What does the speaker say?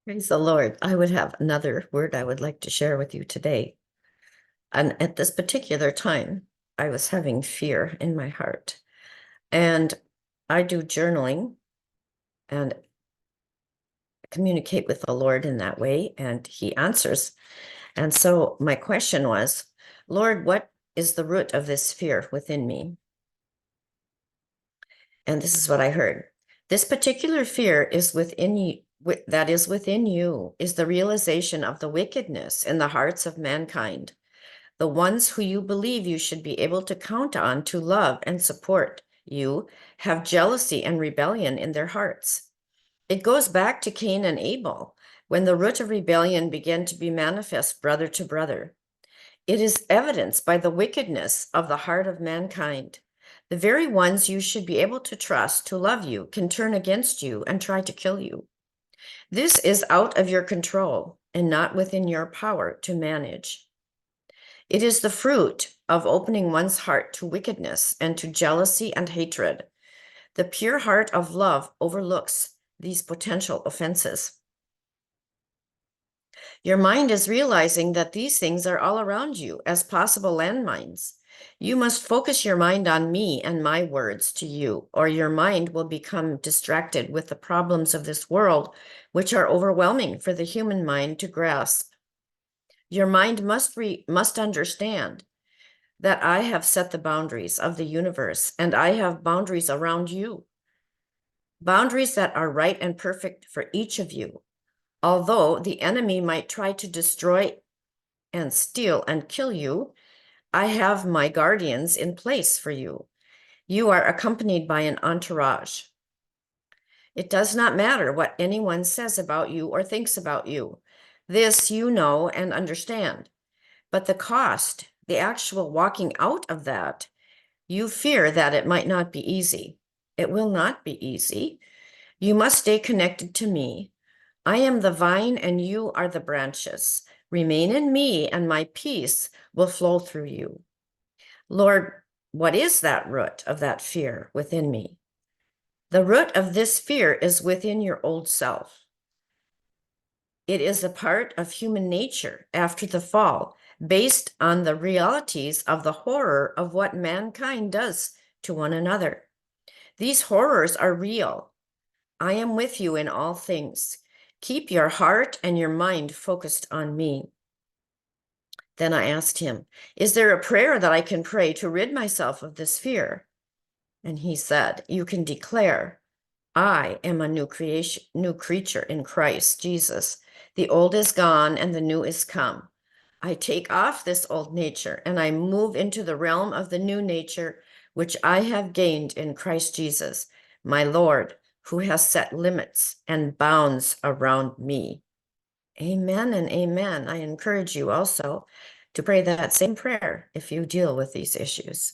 Praise the Lord. I would have another word I would like to share with you today. And at this particular time, I was having fear in my heart. And I do journaling and communicate with the Lord in that way, and He answers. And so my question was, Lord, what is the root of this fear within me? And this is what I heard. This particular fear is within you, that is within you, is the realization of the wickedness in the hearts of mankind, the ones who you believe you should be able to count on to love and support you, have jealousy and rebellion in their hearts. It goes back to Cain and Abel, when the root of rebellion began to be manifest brother to brother. It is evidenced by the wickedness of the heart of mankind. The very ones you should be able to trust to love you can turn against you and try to kill you. This is out of your control and not within your power to manage. It is the fruit of opening one's heart to wickedness and to jealousy and hatred. The pure heart of love overlooks these potential offenses. Your mind is realizing that these things are all around you as possible landmines. You must focus your mind on me and my words to you, or your mind will become distracted with the problems of this world, which are overwhelming for the human mind to grasp. Your mind must understand that I have set the boundaries of the universe, and I have boundaries around you. Boundaries that are right and perfect for each of you. Although the enemy might try to destroy and steal and kill you, I have my guardians in place for you. You are accompanied by an entourage. It does not matter what anyone says about you or thinks about you. This you know and understand. But the cost, the actual walking out of that, you fear that it might not be easy. It will not be easy. You must stay connected to me. I am the vine and you are the branches. Remain in me and my peace will flow through you. Lord, what is that root of that fear within me? The root of this fear is within your old self. It is a part of human nature after the fall, based on the realities of the horror of what mankind does to one another. These horrors are real. I am with you in all things. Keep your heart and your mind focused on me. Then I asked him, is there a prayer that I can pray to rid myself of this fear? And he said, you can declare, I am a new creature in Christ Jesus. The old is gone and the new is come. I take off this old nature and I move into the realm of the new nature, which I have gained in Christ Jesus, my Lord, who has set limits and bounds around me. Amen and amen. I encourage you also to pray that same prayer if you deal with these issues.